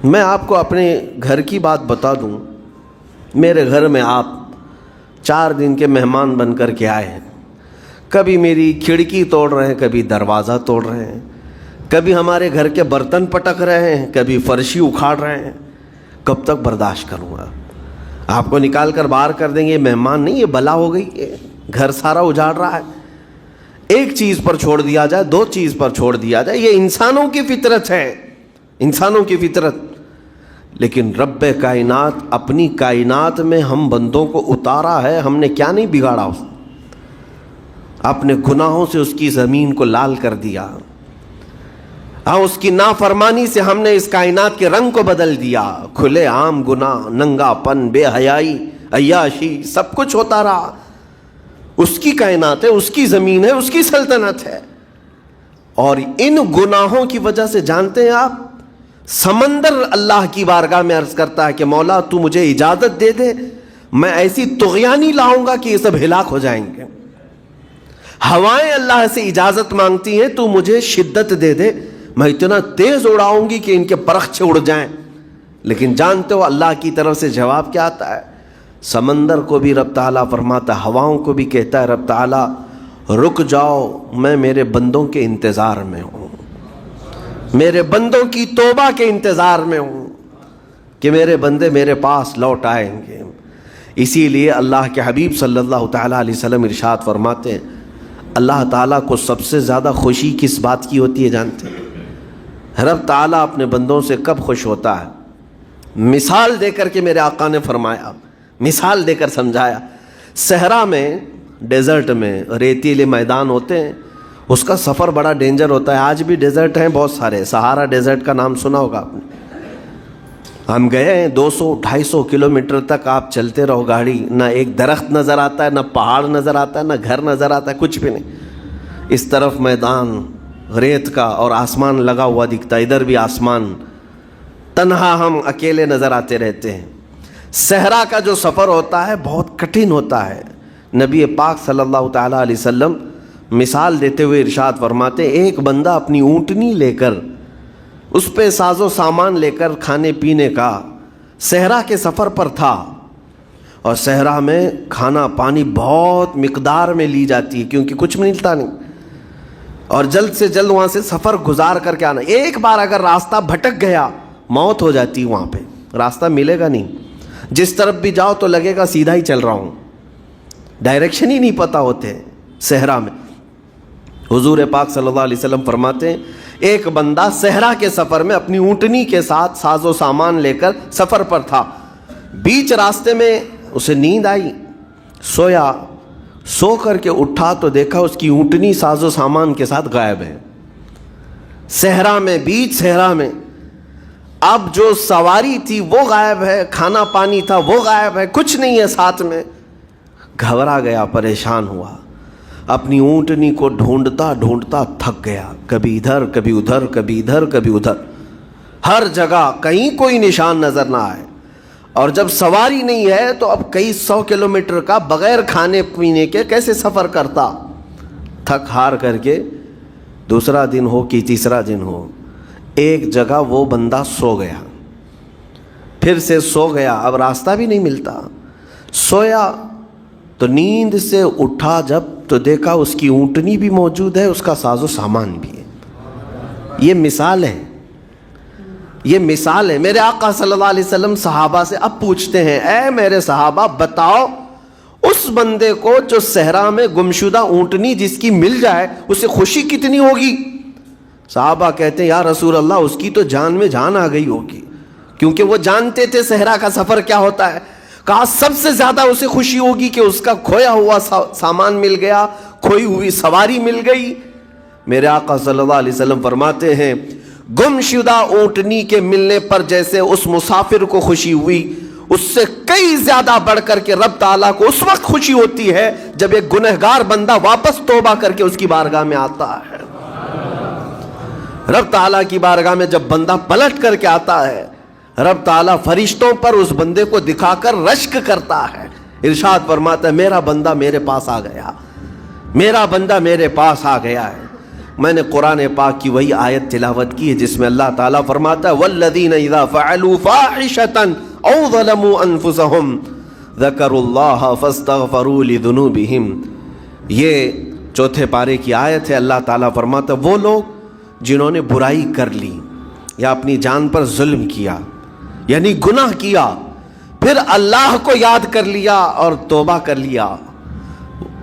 میں آپ کو اپنے گھر کی بات بتا دوں. میرے گھر میں آپ 4 دن کے مہمان بن کر کے آئے ہیں. کبھی میری کھڑکی توڑ رہے ہیں, کبھی دروازہ توڑ رہے ہیں, کبھی ہمارے گھر کے برتن پٹک رہے ہیں, کبھی فرشی اکھاڑ رہے ہیں. کب تک برداشت کروں گا؟ آپ کو نکال کر باہر کر دیں گے. یہ مہمان نہیں, یہ بلا ہو گئی. یہ گھر سارا اجاڑ رہا ہے. ایک چیز پر چھوڑ دیا جائے, 2 چیز پر چھوڑ دیا جائے. یہ انسانوں کی فطرت ہے, انسانوں کی فطرت. لیکن رب کائنات اپنی کائنات میں ہم بندوں کو اتارا ہے. ہم نے کیا نہیں بگاڑا؟ اپنے گناہوں سے اس کی زمین کو لال کر دیا. اس کی نافرمانی سے ہم نے اس کائنات کے رنگ کو بدل دیا. کھلے عام گناہ, ننگا پن, بے حیائی, عیاشی, سب کچھ ہوتا رہا. اس کی کائنات ہے, اس کی زمین ہے, اس کی سلطنت ہے. اور ان گناہوں کی وجہ سے جانتے ہیں آپ, سمندر اللہ کی بارگاہ میں عرض کرتا ہے کہ مولا تو مجھے اجازت دے دے, میں ایسی طغیانی لاؤں گا کہ یہ سب ہلاک ہو جائیں گے. ہوائیں اللہ سے اجازت مانگتی ہیں, تو مجھے شدت دے دے, میں اتنا تیز اڑاؤں گی کہ ان کے پرخچے اڑ جائیں. لیکن جانتے ہو اللہ کی طرف سے جواب کیا آتا ہے؟ سمندر کو بھی رب تعالیٰ فرماتا ہے, ہواؤں کو بھی کہتا ہے رب تعالیٰ رک جاؤ, میں میرے بندوں کے انتظار میں ہوں, میرے بندوں کی توبہ کے انتظار میں ہوں کہ میرے بندے میرے پاس لوٹ آئیں گے. اسی لیے اللہ کے حبیب صلی اللہ تعالیٰ علیہ وسلم ارشاد فرماتے ہیں, اللہ تعالیٰ کو سب سے زیادہ خوشی کس بات کی ہوتی ہے جانتے ہیں؟ رب تعالیٰ اپنے بندوں سے کب خوش ہوتا ہے؟ مثال دے کر کے میرے آقا نے فرمایا, مثال دے کر سمجھایا. صحرا میں, ڈیزرٹ میں ریتیلے میدان ہوتے ہیں, اس کا سفر بڑا ڈینجر ہوتا ہے. آج بھی ڈیزرٹ ہیں بہت سارے. سہارا ڈیزرٹ کا نام سنا ہوگا آپ نے. ہم گئے ہیں, 200-250 کلومیٹر تک آپ چلتے رہو گاڑی, نہ ایک درخت نظر آتا ہے, نہ پہاڑ نظر آتا ہے, نہ گھر نظر آتا ہے, کچھ بھی نہیں. اس طرف میدان ریت کا اور آسمان لگا ہوا دکھتا ہے, ادھر بھی آسمان. تنہا ہم اکیلے نظر آتے رہتے ہیں. صحرا کا جو سفر ہوتا ہے بہت کٹھن ہوتا ہے. نبی پاک صلی اللہ تعالیٰ علیہ وسلم مثال دیتے ہوئے ارشاد فرماتے, ایک بندہ اپنی اونٹنی لے کر, اس پہ ساز و سامان لے کر کھانے پینے کا صحرا کے سفر پر تھا. اور صحرا میں کھانا پانی بہت مقدار میں لی جاتی ہے کیونکہ کچھ ملتا نہیں, اور جلد سے جلد وہاں سے سفر گزار کر کے آنا. ایک بار اگر راستہ بھٹک گیا موت ہو جاتی, وہاں پہ راستہ ملے گا نہیں. جس طرف بھی جاؤ تو لگے گا سیدھا ہی چل رہا ہوں, ڈائریکشن ہی نہیں پتہ ہوتے صحرا میں. حضور پاک صلی اللہ علیہ وسلم فرماتے ہیں, ایک بندہ صحرا کے سفر میں اپنی اونٹنی کے ساتھ ساز و سامان لے کر سفر پر تھا. بیچ راستے میں اسے نیند آئی, سویا. سو کر کے اٹھا تو دیکھا اس کی اونٹنی ساز و سامان کے ساتھ غائب ہے. صحرا میں, بیچ صحرا میں. اب جو سواری تھی وہ غائب ہے, کھانا پانی تھا وہ غائب ہے, کچھ نہیں ہے ساتھ میں. گھبرا گیا, پریشان ہوا, اپنی اونٹنی کو ڈھونڈتا ڈھونڈتا تھک گیا. کبھی ادھر کبھی ادھر, کبھی ادھر کبھی ادھر, ہر جگہ کہیں کوئی نشان نظر نہ آئے. اور جب سواری نہیں ہے تو اب کئی 100 کلومیٹر کا بغیر کھانے پینے کے کیسے سفر کرتا؟ تھک ہار کر کے دوسرا دن ہو کہ تیسرا دن ہو, ایک جگہ وہ بندہ سو گیا. پھر سے سو گیا, اب راستہ بھی نہیں ملتا. سویا تو نیند سے اٹھا جب تو دیکھا اس کی اونٹنی بھی موجود ہے, اس کا ساز و سامان بھی ہے. یہ مثال ہے, یہ مثال ہے. میرے آقا صلی اللہ علیہ وسلم صحابہ سے اب پوچھتے ہیں, اے میرے صحابہ بتاؤ اس بندے کو جو صحرا میں گمشدہ اونٹنی جس کی مل جائے اسے خوشی کتنی ہوگی؟ صحابہ کہتے ہیں یا رسول اللہ اس کی تو جان میں جان آ گئی ہوگی, کیونکہ وہ جانتے تھے صحرا کا سفر کیا ہوتا ہے. کہا سب سے زیادہ اسے خوشی ہوگی کہ اس کا کھویا ہوا سامان مل گیا, کھوئی ہوئی سواری مل گئی. میرے آقا صلی اللہ علیہ وسلم فرماتے ہیں گمشدہ اونٹنی کے ملنے پر جیسے اس مسافر کو خوشی ہوئی, اس سے کئی زیادہ بڑھ کر کے رب تعالیٰ کو اس وقت خوشی ہوتی ہے جب ایک گنہگار بندہ واپس توبہ کر کے اس کی بارگاہ میں آتا ہے. رب تعالیٰ کی بارگاہ میں جب بندہ پلٹ کر کے آتا ہے, رب تعالیٰ فرشتوں پر اس بندے کو دکھا کر رشک کرتا ہے. ارشاد فرماتا ہے میرا بندہ میرے پاس آ گیا, میرا بندہ میرے پاس آ گیا ہے. میں نے قرآن پاک کی وہی آیت تلاوت کی ہے جس میں اللہ تعالیٰ فرماتا ہے وَالَّذِينَ إِذَا فَعَلُوا فَاحِشَةً أَوْ ظَلَمُوا أَنفُسَهُمْ ذَكَرُوا اللَّهَ فَاسْتَغْفَرُوا لِذُنُوبِهِمْ۔ یہ چوتھے پارے کی آیت ہے۔ اللہ تعالیٰ فرماتا ہے وہ لوگ جنہوں نے برائی کر لی یا اپنی جان پر ظلم کیا یعنی گناہ کیا، پھر اللہ کو یاد کر لیا اور توبہ کر لیا،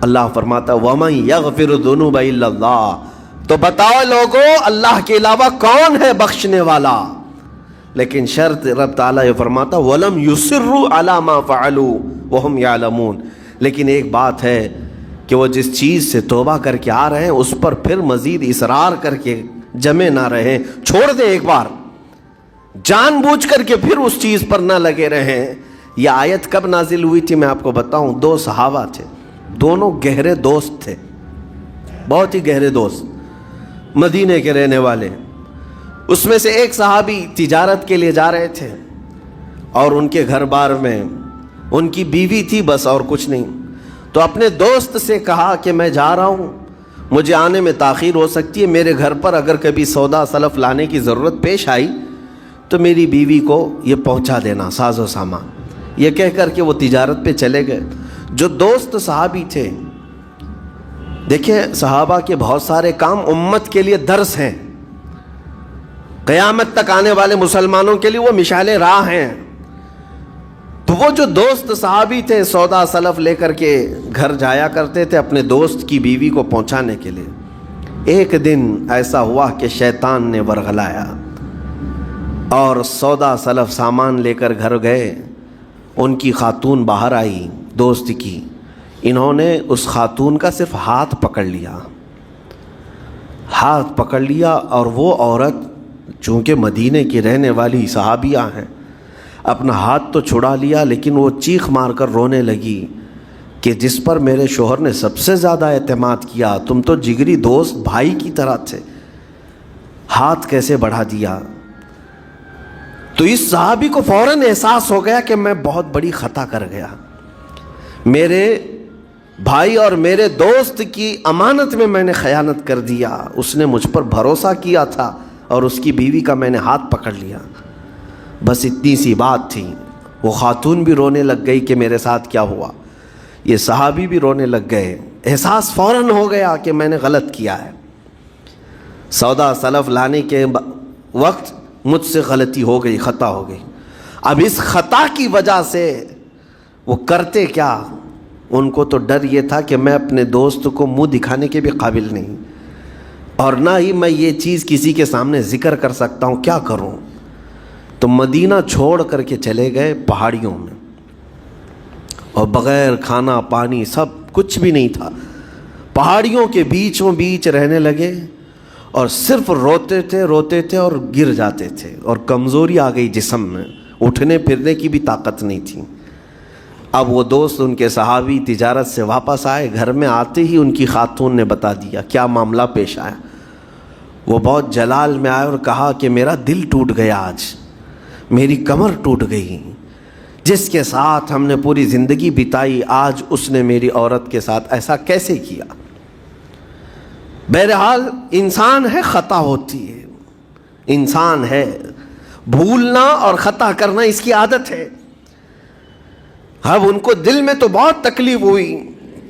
اللہ فرماتا وَمَن يَغْفِرُ الذُّنُوبَ إِلَّا اللَّهُ، تو بتاؤ لوگوں اللہ کے علاوہ کون ہے بخشنے والا؟ لیکن شرط رب تعالیٰ یہ فرماتا وَلَمْ يُصِرُّوا عَلَى مَا فَعَلُوا وَهُمْ يَعْلَمُونَ، لیکن ایک بات ہے کہ وہ جس چیز سے توبہ کر کے آ رہے ہیں اس پر پھر مزید اصرار کر کے جمے نہ رہیں، چھوڑ دیں ایک بار، جان بوجھ کر کے پھر اس چیز پر نہ لگے رہیں۔ یہ آیت کب نازل ہوئی تھی میں آپ کو بتاؤں، دو صحابہ تھے، دونوں گہرے دوست تھے، بہت ہی گہرے دوست، مدینے کے رہنے والے۔ اس میں سے ایک صحابی تجارت کے لیے جا رہے تھے اور ان کے گھر بار میں ان کی بیوی تھی بس اور کچھ نہیں، تو اپنے دوست سے کہا کہ میں جا رہا ہوں، مجھے آنے میں تاخیر ہو سکتی ہے، میرے گھر پر اگر کبھی سودا سلف لانے کی ضرورت پیش آئی تو میری بیوی کو یہ پہنچا دینا ساز و سامان۔ یہ کہہ کر کے وہ تجارت پہ چلے گئے۔ جو دوست صحابی تھے، دیکھیں صحابہ کے بہت سارے کام امت کے لیے درس ہیں، قیامت تک آنے والے مسلمانوں کے لیے وہ مشعل راہ ہیں۔ تو وہ جو دوست صحابی تھے سودا سلف لے کر کے گھر جایا کرتے تھے اپنے دوست کی بیوی کو پہنچانے کے لیے۔ ایک دن ایسا ہوا کہ شیطان نے ورغلایا اور سودا سلف سامان لے کر گھر گئے۔ ان کی خاتون باہر آئی دوست کی، انہوں نے اس خاتون کا صرف ہاتھ پکڑ لیا اور وہ عورت چونکہ مدینے کی رہنے والی صحابیہ ہیں، اپنا ہاتھ تو چھڑا لیا لیکن وہ چیخ مار کر رونے لگی کہ جس پر میرے شوہر نے سب سے زیادہ اعتماد کیا، تم تو جگری دوست بھائی کی طرح تھے، ہاتھ کیسے بڑھا دیا؟ تو اس صحابی کو فوراً احساس ہو گیا کہ میں بہت بڑی خطا کر گیا، میرے بھائی اور میرے دوست کی امانت میں نے خیانت کر دیا، اس نے مجھ پر بھروسہ کیا تھا اور اس کی بیوی کا میں نے ہاتھ پکڑ لیا۔ بس اتنی سی بات تھی، وہ خاتون بھی رونے لگ گئی کہ میرے ساتھ کیا ہوا، یہ صحابی بھی رونے لگ گئے، احساس فوراً ہو گیا کہ میں نے غلط کیا ہے، سودا سلف لانے کے وقت مجھ سے غلطی ہو گئی، خطا ہو گئی۔ اب اس خطا کی وجہ سے وہ کرتے کیا، ان کو تو ڈر یہ تھا کہ میں اپنے دوست کو منہ دکھانے کے بھی قابل نہیں اور نہ ہی میں یہ چیز کسی کے سامنے ذکر کر سکتا ہوں، کیا کروں؟ تو مدینہ چھوڑ کر کے چلے گئے پہاڑیوں میں، اور بغیر کھانا پانی سب کچھ بھی نہیں تھا، پہاڑیوں کے بیچوں بیچ رہنے لگے اور صرف روتے تھے اور گر جاتے تھے، اور کمزوری آ گئی جسم میں، اٹھنے پھرنے کی بھی طاقت نہیں تھی۔ اب وہ دوست ان کے صحابی تجارت سے واپس آئے، گھر میں آتے ہی ان کی خاتون نے بتا دیا کیا معاملہ پیش آیا۔ وہ بہت جلال میں آئے اور کہا کہ میرا دل ٹوٹ گیا، آج میری کمر ٹوٹ گئی، جس کے ساتھ ہم نے پوری زندگی بتائی آج اس نے میری عورت کے ساتھ ایسا کیسے کیا؟ بہرحال انسان ہے، خطا ہوتی ہے، انسان ہے، بھولنا اور خطا کرنا اس کی عادت ہے۔ اب ان کو دل میں تو بہت تکلیف ہوئی،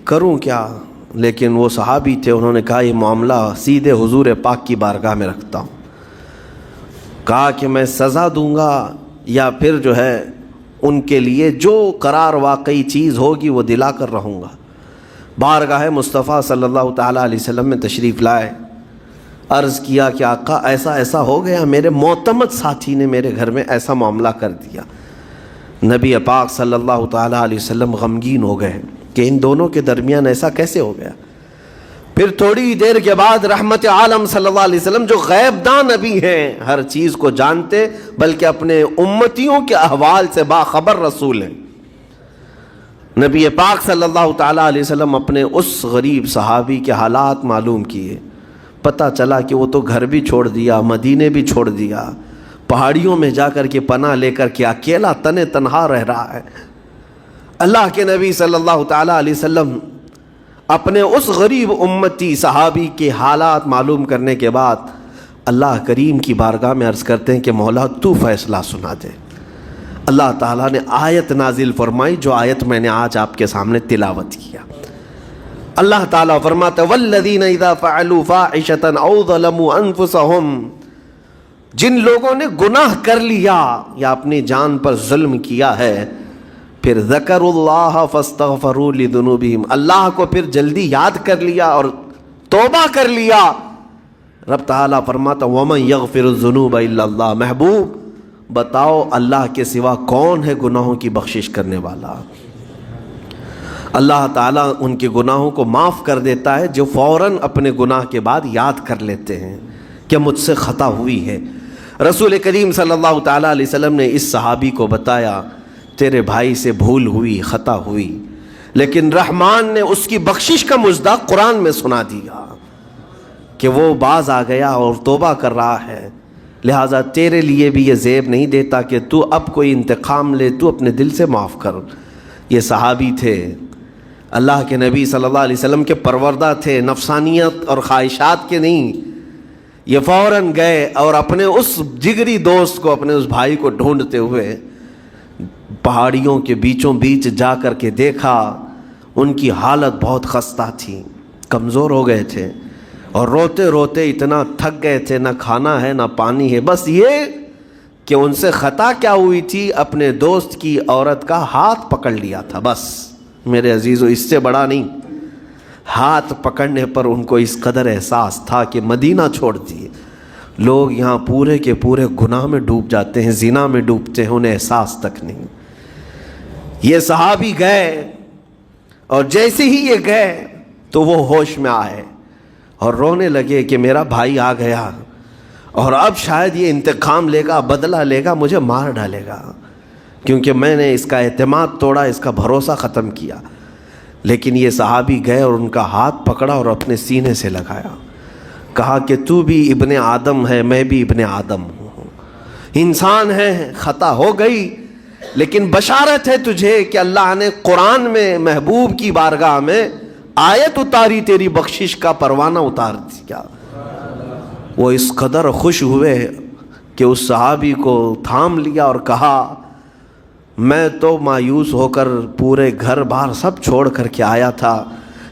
کروں کیا؟ لیکن وہ صحابی تھے، انہوں نے کہا یہ معاملہ سیدھے حضور پاک کی بارگاہ میں رکھتا ہوں، کہا کہ میں سزا دوں گا یا پھر جو ہے ان کے لیے جو قرار واقعی چیز ہوگی وہ دلا کر رہوں گا۔ بارگاہ مصطفیٰ صلی اللہ تعالیٰ علیہ وسلم میں تشریف لائے، عرض کیا کہ آقا ایسا ایسا ہو گیا، میرے معتمد ساتھی نے میرے گھر میں ایسا معاملہ کر دیا۔ نبی پاک صلی اللہ تعالیٰ علیہ وسلم غمگین ہو گئے کہ ان دونوں کے درمیان ایسا کیسے ہو گیا۔ پھر تھوڑی دیر کے بعد رحمت عالم صلی اللہ علیہ وسلم جو غیب داں نبی ہیں، ہر چیز کو جانتے بلکہ اپنے امتیوں کے احوال سے باخبر رسول ہیں، نبی پاک صلی اللہ تعالیٰ علیہ وسلم اپنے اس غریب صحابی کے حالات معلوم کیے، پتہ چلا کہ وہ تو گھر بھی چھوڑ دیا، مدینے بھی چھوڑ دیا، پہاڑیوں میں جا کر کے پناہ لے کر کے اکیلا تنہا رہ رہا ہے۔ اللہ کے نبی صلی اللہ تعالیٰ علیہ وسلم اپنے اس غریب امتی صحابی کے حالات معلوم کرنے کے بعد اللہ کریم کی بارگاہ میں عرض کرتے ہیں کہ مولا تو فیصلہ سنا دے۔ اللہ تعالیٰ نے آیت نازل فرمائی، جو آیت میں نے آج آپ کے سامنے تلاوت کیا۔ اللہ تعالیٰ فرماتا ہے والذین اذا فعلوا فاحشۃ او ظلموا انفسهم، جن لوگوں نے گناہ کر لیا یا اپنی جان پر ظلم کیا ہے، پھر ذکر اللہ فاستغفروا لذنوبہم، اللہ کو پھر جلدی یاد کر لیا اور توبہ کر لیا، رب تعالیٰ فرماتا ومن یغفر الذنوب الا اللہ، محبوب بتاؤ اللہ کے سوا کون ہے گناہوں کی بخشش کرنے والا؟ اللہ تعالیٰ ان کے گناہوں کو معاف کر دیتا ہے جو فوراً اپنے گناہ کے بعد یاد کر لیتے ہیں کہ مجھ سے خطا ہوئی ہے۔ رسول کریم صلی اللہ تعالیٰ علیہ وسلم نے اس صحابی کو بتایا تیرے بھائی سے بھول ہوئی، خطا ہوئی، لیکن رحمان نے اس کی بخشش کا مژدہ قرآن میں سنا دیا کہ وہ باز آ گیا اور توبہ کر رہا ہے، لہٰذا تیرے لیے بھی یہ زیب نہیں دیتا کہ تو اب کوئی انتقام لے، تو اپنے دل سے معاف کر۔ یہ صحابی تھے، اللہ کے نبی صلی اللہ علیہ وسلم کے پروردہ تھے، نفسانیت اور خواہشات کے نہیں۔ یہ فوراً گئے اور اپنے اس جگری دوست کو، اپنے اس بھائی کو ڈھونڈتے ہوئے پہاڑیوں کے بیچوں بیچ جا کر کے دیکھا، ان کی حالت بہت خستہ تھی، کمزور ہو گئے تھے اور روتے روتے اتنا تھک گئے تھے، نہ کھانا ہے نہ پانی ہے، بس یہ کہ ان سے خطا کیا ہوئی تھی، اپنے دوست کی عورت کا ہاتھ پکڑ لیا تھا، بس میرے عزیزو اس سے بڑا نہیں۔ ہاتھ پکڑنے پر ان کو اس قدر احساس تھا کہ مدینہ چھوڑ دیے، لوگ یہاں پورے کے پورے گناہ میں ڈوب جاتے ہیں، زنا میں ڈوبتے ہیں، انہیں احساس تک نہیں۔ یہ صحابی گئے اور جیسے ہی یہ گئے تو وہ ہوش میں آئے اور رونے لگے کہ میرا بھائی آ گیا اور اب شاید یہ انتقام لے گا، بدلہ لے گا، مجھے مار ڈالے گا، کیونکہ میں نے اس کا اعتماد توڑا، اس کا بھروسہ ختم کیا۔ لیکن یہ صحابی گئے اور ان کا ہاتھ پکڑا اور اپنے سینے سے لگایا، کہا کہ تو بھی ابن آدم ہے، میں بھی ابن آدم ہوں، انسان ہے، خطا ہو گئی، لیکن بشارت ہے تجھے کہ اللہ نے قرآن میں محبوب کی بارگاہ میں آیت اتاری، تیری بخشش کا پروانہ اتار دیا۔ وہ اس قدر خوش ہوئے کہ اس صحابی کو تھام لیا اور کہا میں تو مایوس ہو کر پورے گھر بار سب چھوڑ کر کے آیا تھا،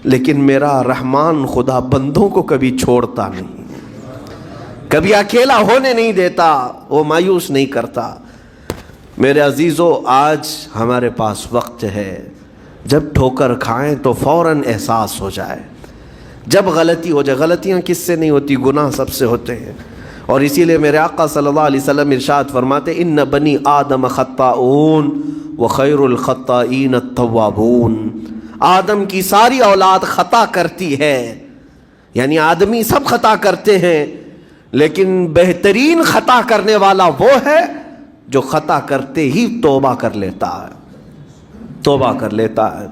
لیکن میرا رحمان خدا بندوں کو کبھی چھوڑتا نہیں، کبھی اکیلا ہونے نہیں دیتا، وہ مایوس نہیں کرتا۔ میرے عزیزو، آج ہمارے پاس وقت ہے، جب ٹھوکر کھائیں تو فوراً احساس ہو جائے، جب غلطی ہو جائے، غلطیاں کس سے نہیں ہوتی، گناہ سب سے ہوتے ہیں، اور اسی لیے میرے آقا صلی اللہ علیہ وسلم ارشاد فرماتے ان بنی آدم خطاؤون وخیر الخطائین التوابون، آدم کی ساری اولاد خطا کرتی ہے، یعنی آدمی سب خطا کرتے ہیں، لیکن بہترین خطا کرنے والا وہ ہے جو خطا کرتے ہی توبہ کر لیتا ہے، توبہ کر لیتا ہے۔